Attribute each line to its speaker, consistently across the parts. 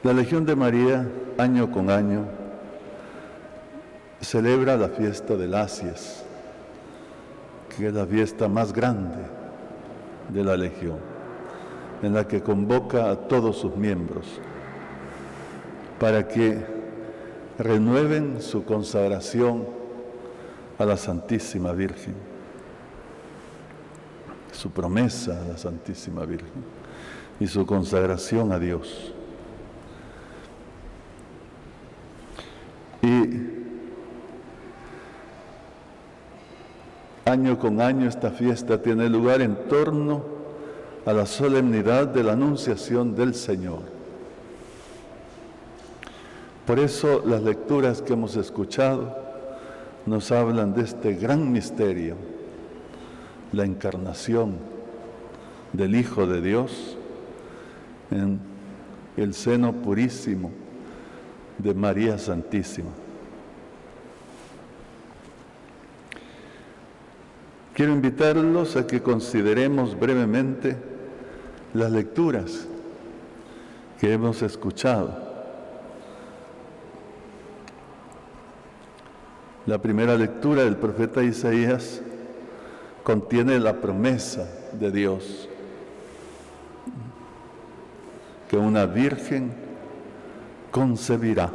Speaker 1: La Legión de María, año con año, celebra la fiesta del Asies, que es la fiesta más grande de la Legión, en la que convoca a todos sus miembros para que renueven su consagración a la Santísima Virgen, su promesa a la Santísima Virgen y su consagración a Dios. Y año con año esta fiesta tiene lugar en torno a la solemnidad de la Anunciación del Señor. Por eso las lecturas que hemos escuchado nos hablan de este gran misterio, la encarnación del Hijo de Dios en el seno purísimo de María Santísima. Quiero invitarlos a que consideremos brevemente las lecturas que hemos escuchado. La primera lectura del profeta Isaías contiene la promesa de Dios, que una virgen concebirá.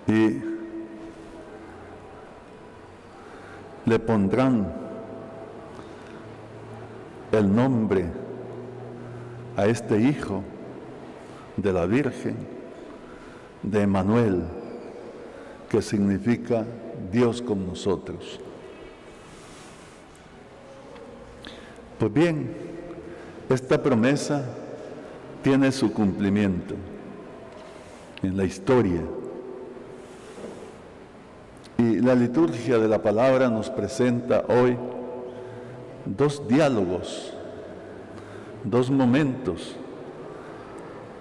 Speaker 1: Y le pondrán el nombre a este hijo de la Virgen de Emmanuel, que significa Dios con nosotros. Pues bien, esta promesa tiene su cumplimiento en la historia. Y la liturgia de la palabra nos presenta hoy dos diálogos, dos momentos,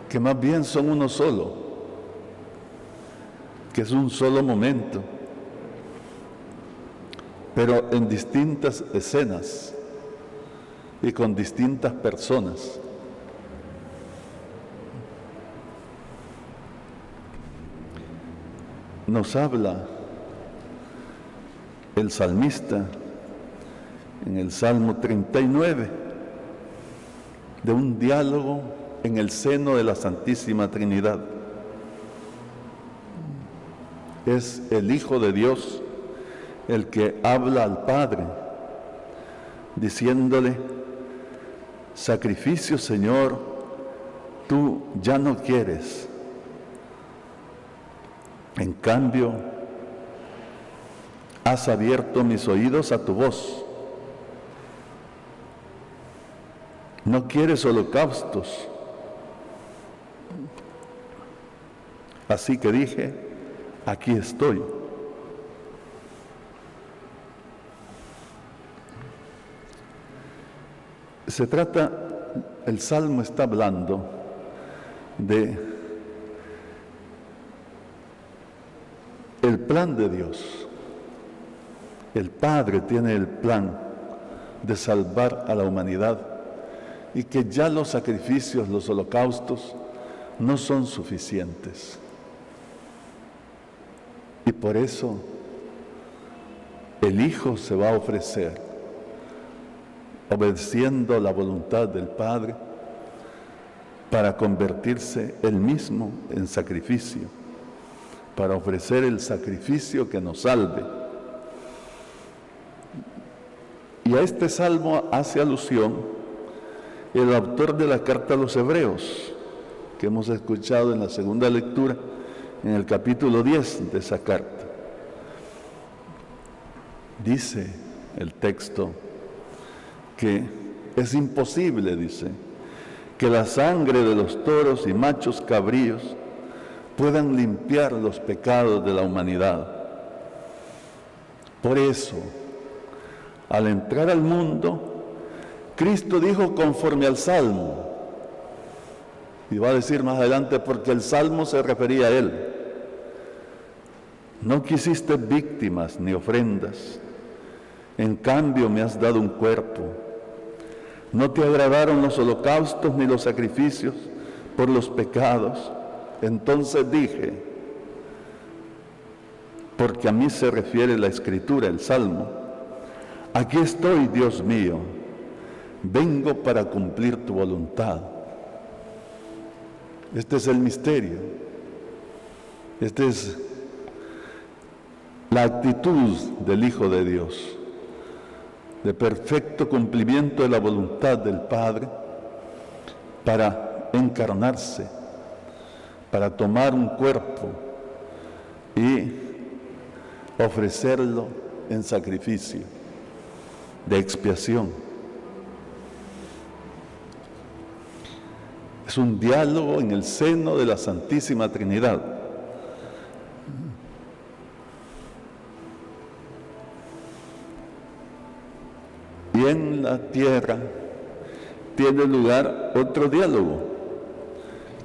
Speaker 1: que más bien son uno solo, que es un solo momento, pero en distintas escenas y con distintas personas. Nos habla el salmista en el Salmo 39 de un diálogo en el seno de la Santísima Trinidad. Es el Hijo de Dios el que habla al Padre, diciéndole: sacrificio, Señor, tú ya no quieres. En cambio, has abierto mis oídos a tu voz. No quieres holocaustos. Así que dije: aquí estoy. Se trata, el Salmo está hablando de el plan de Dios. El Padre tiene el plan de salvar a la humanidad y que ya los sacrificios, los holocaustos, no son suficientes. Y por eso el Hijo se va a ofrecer, obedeciendo la voluntad del Padre, para convertirse él mismo en sacrificio, para ofrecer el sacrificio que nos salve. Y a este salmo hace alusión el autor de la carta a los Hebreos, que hemos escuchado en la segunda lectura, en el capítulo 10 de esa carta. Dice el texto que es imposible, dice, que la sangre de los toros y machos cabríos puedan limpiar los pecados de la humanidad. Por eso, al entrar al mundo, Cristo dijo conforme al Salmo, y va a decir más adelante porque el Salmo se refería a Él: no quisiste víctimas ni ofrendas, en cambio me has dado un cuerpo. No te agradaron los holocaustos ni los sacrificios por los pecados. Entonces dije, porque a mí se refiere la Escritura, el Salmo: aquí estoy, Dios mío, vengo para cumplir tu voluntad. Este es el misterio. Esta es la actitud del Hijo de Dios, de perfecto cumplimiento de la voluntad del Padre, para encarnarse, para tomar un cuerpo y ofrecerlo en sacrificio de expiación. Es un diálogo en el seno de la Santísima Trinidad. Y en la tierra tiene lugar otro diálogo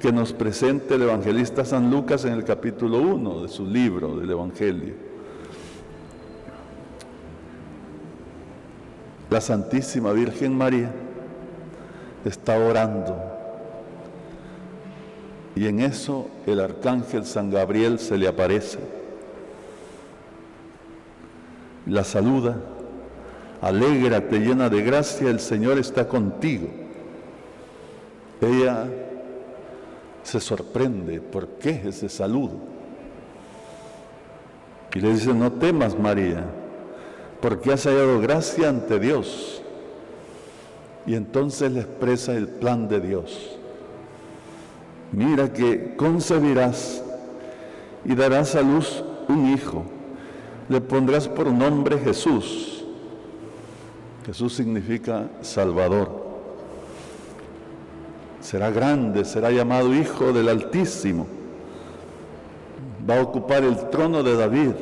Speaker 1: que nos presenta el evangelista San Lucas en el capítulo 1 de su libro del Evangelio. La Santísima Virgen María está orando, y en eso el arcángel San Gabriel se le aparece, la saluda: alégrate, llena de gracia, el Señor está contigo. Ella se sorprende: ¿por qué ese saludo? Y le dice: no temas, María, porque has hallado gracia ante Dios. Y entonces le expresa el plan de Dios. Mira que concebirás y darás a luz un hijo, le pondrás por nombre Jesús. Jesús significa Salvador. Será grande, será llamado Hijo del Altísimo. Va a ocupar el trono de David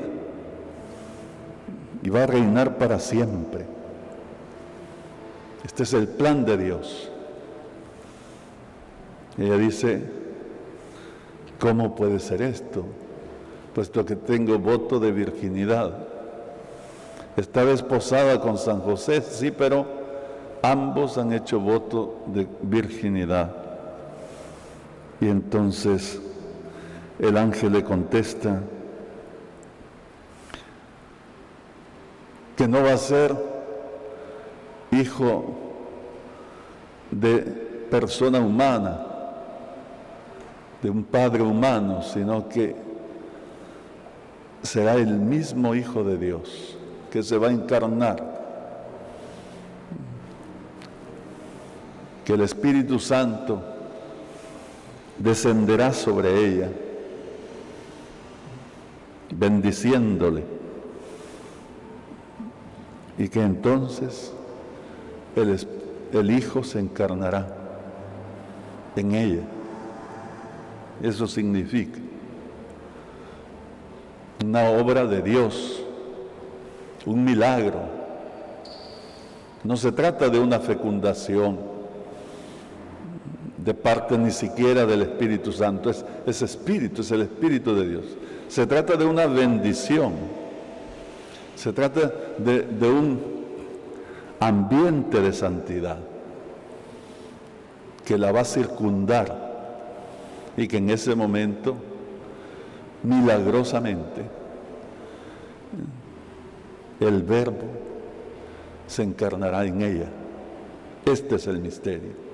Speaker 1: y va a reinar para siempre. Este es el plan de Dios. Ella dice: ¿cómo puede ser esto? Puesto que tengo voto de virginidad. Estaba esposada con San José, sí, pero ambos han hecho voto de virginidad. Y entonces el ángel le contesta que no va a ser hijo de persona humana, de un padre humano, sino que será el mismo Hijo de Dios, que se va a encarnar, que el Espíritu Santo descenderá sobre ella, bendiciéndole, y que entonces el Hijo se encarnará en ella. Eso significa una obra de Dios, un milagro. No se trata de una fecundación de parte ni siquiera del Espíritu Santo, es Espíritu, es el Espíritu de Dios. Se trata de una bendición, se trata de un ambiente de santidad que la va a circundar, y que en ese momento, milagrosamente, el Verbo se encarnará en ella. Este es el misterio.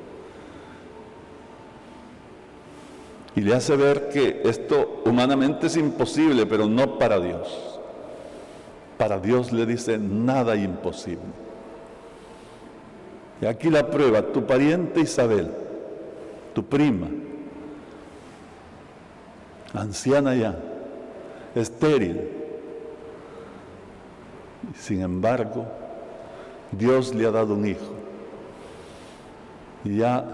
Speaker 1: Y le hace ver que esto humanamente es imposible, pero no para Dios. Para Dios, le dice, nada imposible. Y aquí la prueba: tu pariente Isabel, tu prima, anciana ya, estéril. Sin embargo, Dios le ha dado un hijo. Y ya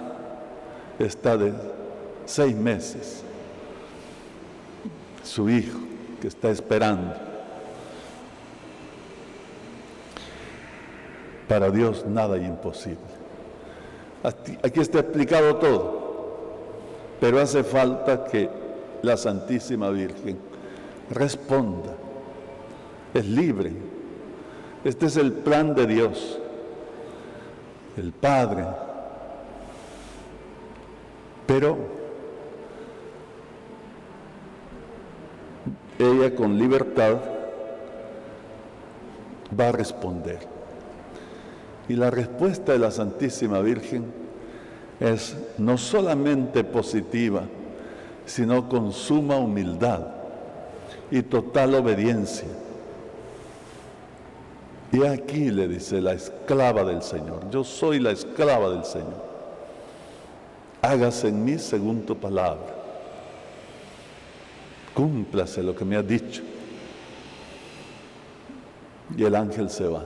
Speaker 1: está de 6 meses. Su hijo, que está esperando. Para Dios nada es imposible. Aquí está explicado todo. Pero hace falta que la Santísima Virgen responda. Es libre. Este es el plan de Dios. el Padre. Pero ella con libertad va a responder. Y la respuesta de la Santísima Virgen es no solamente positiva, sino con suma humildad y total obediencia. Y aquí le dice la esclava del Señor: yo soy la esclava del Señor. Hágase en mí según tu palabra. Cúmplase lo que me has dicho. Y el ángel se va.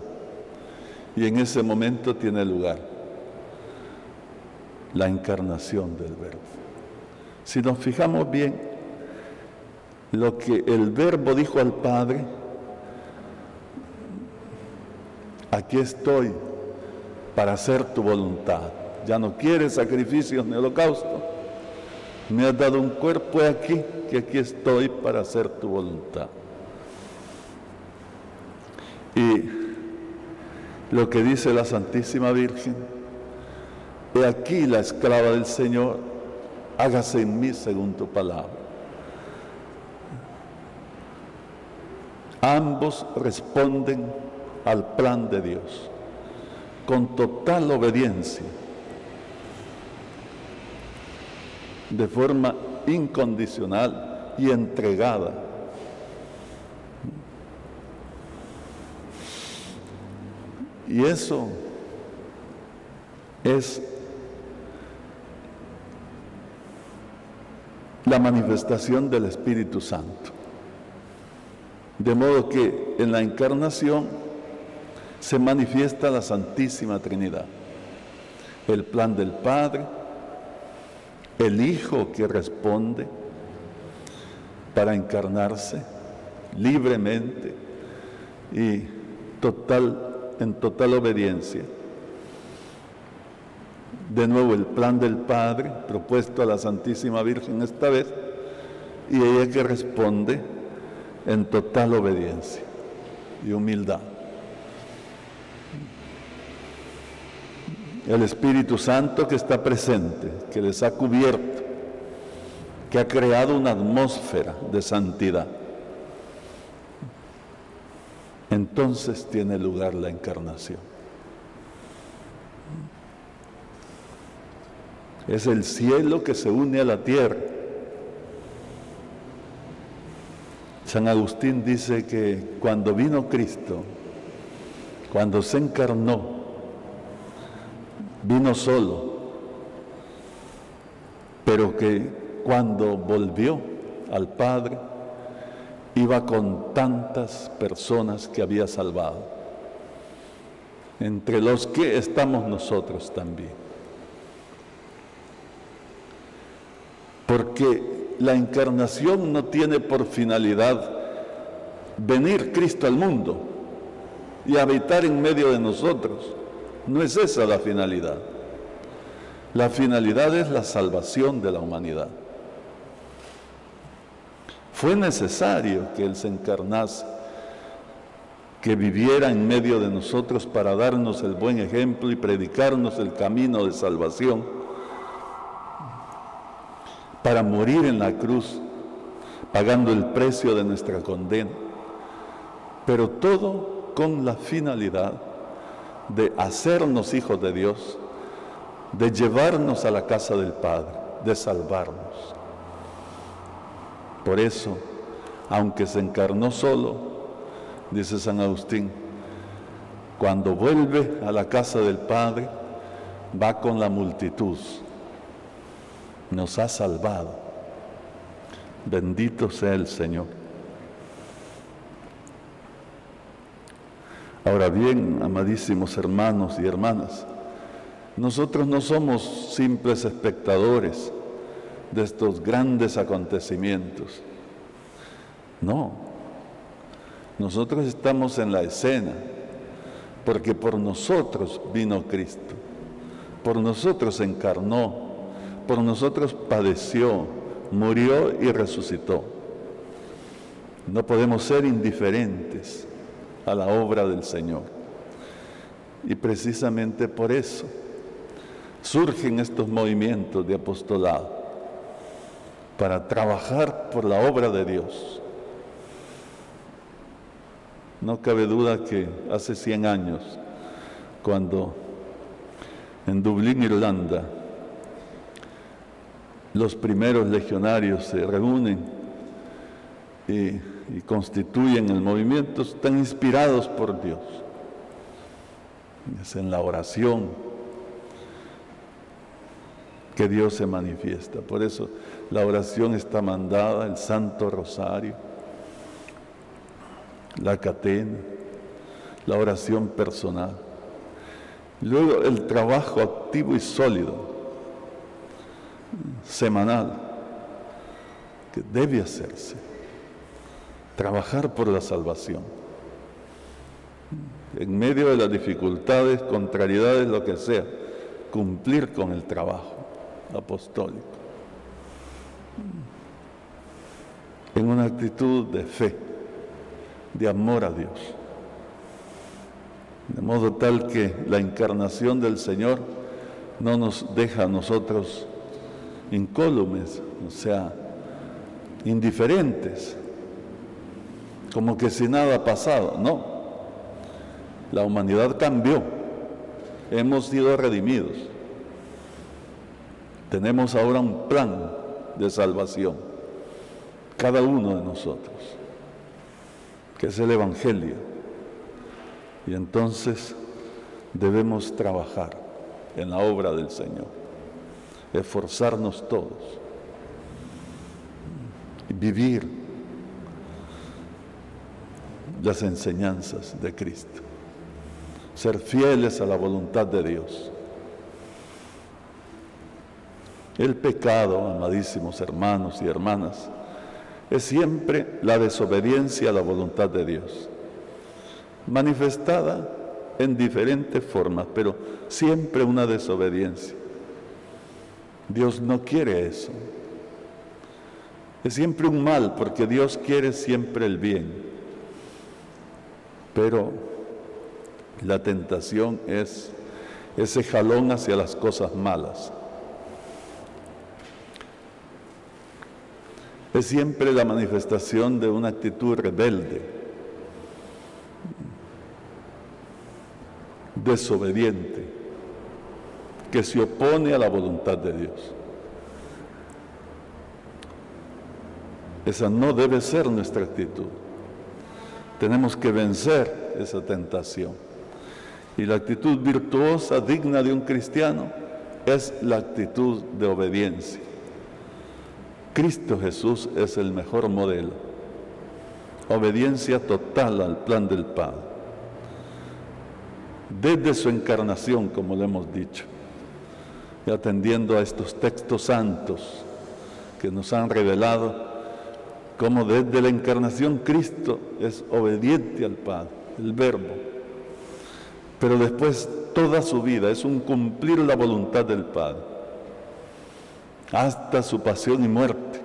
Speaker 1: Y en ese momento tiene lugar la encarnación del Verbo. Si nos fijamos bien, lo que el Verbo dijo al Padre: aquí estoy para hacer tu voluntad. Ya no quieres sacrificios ni holocausto. Me has dado un cuerpo aquí, que aquí estoy para hacer tu voluntad. Y lo que dice la Santísima Virgen: he aquí la esclava del Señor, hágase en mí según tu palabra. Ambos responden al plan de Dios con total obediencia, de forma incondicional y entregada. Y eso es la manifestación del Espíritu Santo. De modo que en la encarnación se manifiesta la Santísima Trinidad: el plan del Padre, el Hijo que responde para encarnarse libremente y en total obediencia. De nuevo el plan del Padre propuesto a la Santísima Virgen esta vez, y ella que responde en total obediencia y humildad. El Espíritu Santo que está presente, que les ha cubierto, que ha creado una atmósfera de santidad. Entonces tiene lugar la encarnación. Es el cielo que se une a la tierra. San Agustín dice que cuando vino Cristo, cuando se encarnó, vino solo, pero que cuando volvió al Padre, iba con tantas personas que había salvado, entre los que estamos nosotros también. Porque la encarnación no tiene por finalidad venir Cristo al mundo y habitar en medio de nosotros. No es esa la finalidad. La finalidad es la salvación de la humanidad. Fue necesario que Él se encarnase, que viviera en medio de nosotros para darnos el buen ejemplo y predicarnos el camino de salvación, para morir en la cruz, pagando el precio de nuestra condena, pero todo con la finalidad de hacernos hijos de Dios, de llevarnos a la casa del Padre, de salvarnos. Por eso, aunque se encarnó solo, dice San Agustín, cuando vuelve a la casa del Padre, va con la multitud. Nos ha salvado. Bendito sea el Señor. Ahora bien, amadísimos hermanos y hermanas, nosotros no somos simples espectadores de estos grandes acontecimientos. No, nosotros estamos en la escena, porque por nosotros vino Cristo, por nosotros se encarnó, por nosotros padeció, murió y resucitó. No podemos ser indiferentes a la obra del Señor. Y precisamente por eso surgen estos movimientos de apostolado para trabajar por la obra de Dios. No cabe duda que hace 100 años, cuando en Dublín, Irlanda, los primeros legionarios se reúnen y constituyen el movimiento, están inspirados por Dios. Es en la oración que Dios se manifiesta. Por eso la oración está mandada, el Santo Rosario, la catena, la oración personal. Luego el trabajo activo y sólido, semanal, que debe hacerse. Trabajar por la salvación. En medio de las dificultades, contrariedades, lo que sea, cumplir con el trabajo apostólico. En una actitud de fe, de amor a Dios. De modo tal que la encarnación del Señor no nos deja a nosotros incólumes, o sea, indiferentes, como que si nada ha pasado. No, la humanidad cambió, hemos sido redimidos, tenemos ahora un plan de salvación, cada uno de nosotros, que es el Evangelio, y entonces debemos trabajar en la obra del Señor, esforzarnos todos, y vivir las enseñanzas de Cristo, ser fieles a la voluntad de Dios. El pecado, amadísimos hermanos y hermanas, es siempre la desobediencia a la voluntad de Dios, manifestada en diferentes formas, pero siempre una desobediencia. Dios no quiere eso. Es siempre un mal, porque Dios quiere siempre el bien. Pero la tentación es ese jalón hacia las cosas malas. Es siempre la manifestación de una actitud rebelde, desobediente, que se opone a la voluntad de Dios. Esa no debe ser nuestra actitud. Tenemos que vencer esa tentación. Y la actitud virtuosa, digna de un cristiano, es la actitud de obediencia. Cristo Jesús es el mejor modelo. Obediencia total al plan del Padre. Desde su encarnación, como le hemos dicho, y atendiendo a estos textos santos que nos han revelado cómo desde la encarnación Cristo es obediente al Padre, el Verbo. Pero después toda su vida es un cumplir la voluntad del Padre, hasta su pasión y muerte.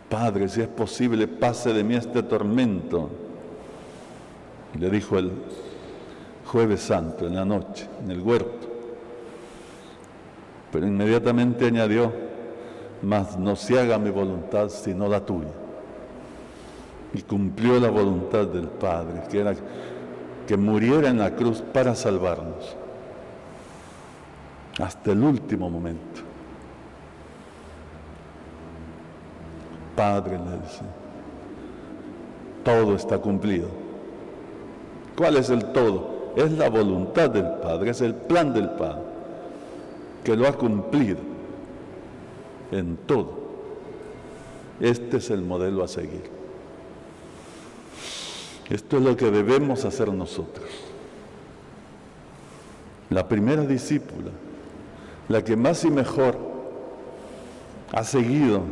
Speaker 1: Padre, si es posible, pase de mí este tormento. Le dijo el Jueves Santo, en la noche, en el huerto. Pero inmediatamente añadió: mas no se haga mi voluntad sino la tuya. Y cumplió la voluntad del Padre, que era que muriera en la cruz para salvarnos, hasta el último momento. Padre, le dice, todo está cumplido. ¿Cuál es el todo? Es la voluntad del Padre, es el plan del Padre, que lo ha cumplido en todo. Este es el modelo a seguir. Esto es lo que debemos hacer nosotros. La primera discípula, la que más y mejor ha seguido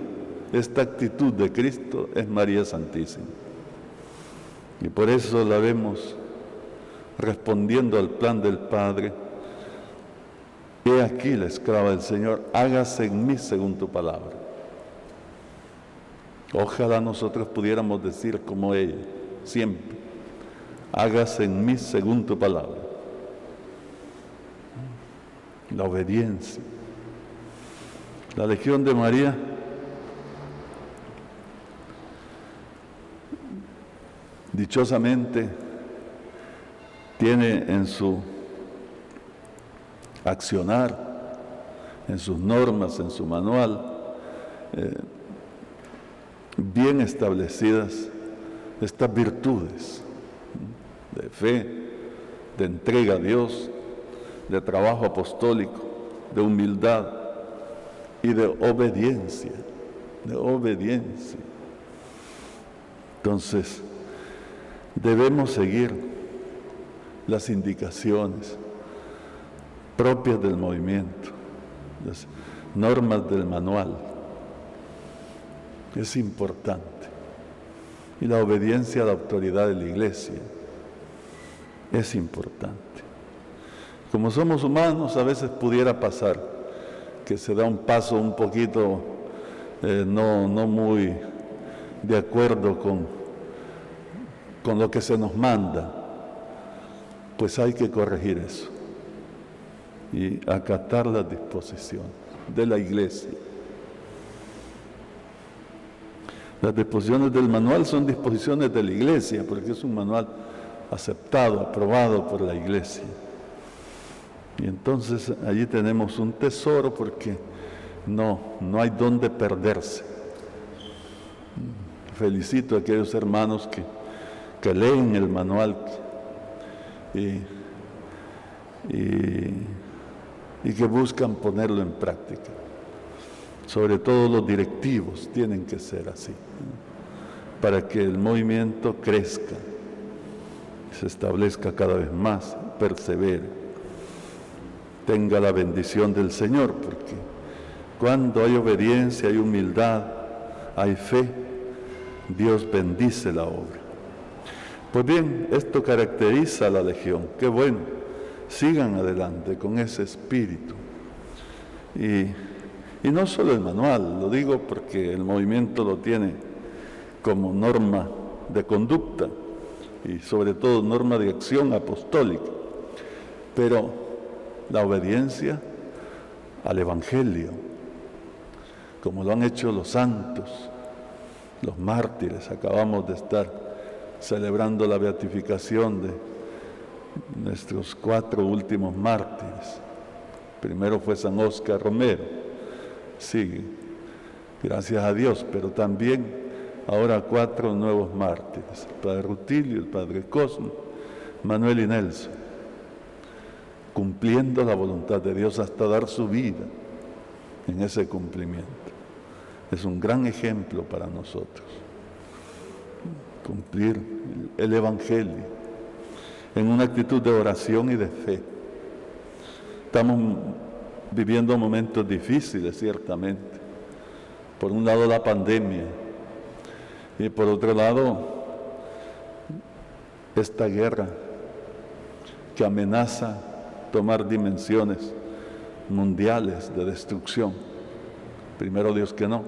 Speaker 1: esta actitud de Cristo, es María Santísima. Y por eso la vemos respondiendo al plan del Padre: he aquí la esclava del Señor, hágase en mí según tu palabra. Ojalá nosotros pudiéramos decir como ella, siempre: hágase en mí según tu palabra. la obediencia. La Legión de María dichosamente tiene en su accionar, en sus normas, en su manual, bien establecidas estas virtudes de fe, de entrega a Dios, de trabajo apostólico, de humildad y de obediencia, Entonces, debemos seguir las indicaciones propias del movimiento, las normas del manual. Es importante. Y la obediencia a la autoridad de la Iglesia es importante. Como somos humanos, a veces pudiera pasar que se da un paso un poquito no muy de acuerdo con lo que se nos manda. Pues hay que corregir eso y acatar las disposiciones de la Iglesia. Las disposiciones del manual son disposiciones de la Iglesia, porque es un manual aceptado, aprobado por la Iglesia. Y entonces allí tenemos un tesoro, porque no hay dónde perderse. Felicito a aquellos hermanos que leen el manual y que buscan ponerlo en práctica. Sobre todo los directivos tienen que ser así, para que el movimiento crezca, se establezca cada vez más, persevere, tenga la bendición del Señor, porque cuando hay obediencia, hay humildad, hay fe, Dios bendice la obra. Pues bien, esto caracteriza a la Legión. Qué bueno, sigan adelante con ese espíritu. Y no solo el manual, lo digo porque el movimiento lo tiene como norma de conducta y sobre todo norma de acción apostólica, pero la obediencia al Evangelio, como lo han hecho los santos, los mártires. Acabamos de estar celebrando la beatificación de nuestros 4 últimos mártires. Primero fue San Óscar Romero, sí, gracias a Dios, pero también ahora 4 nuevos mártires, el Padre Rutilio, el Padre Cosmo, Manuel y Nelson, cumpliendo la voluntad de Dios hasta dar su vida en ese cumplimiento. Es un gran ejemplo para nosotros, cumplir el Evangelio en una actitud de oración y de fe. Estamos viviendo momentos difíciles, ciertamente. Por un lado la pandemia y por otro lado esta guerra que amenaza tomar dimensiones mundiales de destrucción. Primero Dios que no.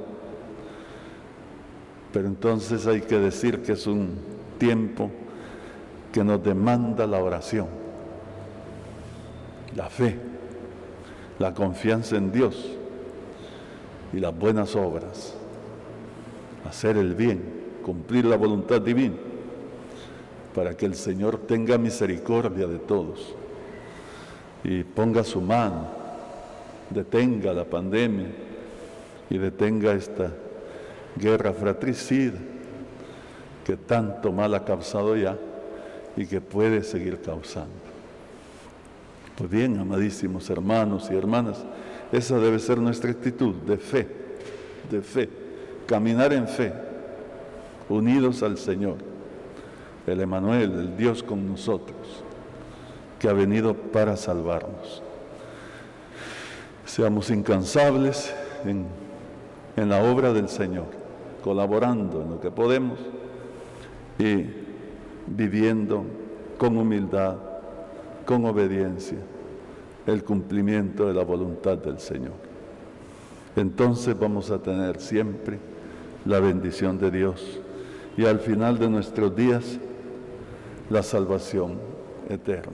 Speaker 1: Pero entonces hay que decir que es un tiempo que nos demanda la oración, la fe, la confianza en Dios y las buenas obras, hacer el bien, cumplir la voluntad divina, para que el Señor tenga misericordia de todos y ponga su mano, detenga la pandemia y detenga esta guerra fratricida que tanto mal ha causado ya y que puede seguir causando. Pues bien, amadísimos hermanos y hermanas, esa debe ser nuestra actitud de fe, caminar en fe, unidos al Señor, el Emmanuel, el Dios con nosotros, que ha venido para salvarnos. Seamos incansables en la obra del Señor, colaborando en lo que podemos y viviendo con humildad, con obediencia, el cumplimiento de la voluntad del Señor. Entonces vamos a tener siempre la bendición de Dios y al final de nuestros días la salvación eterna.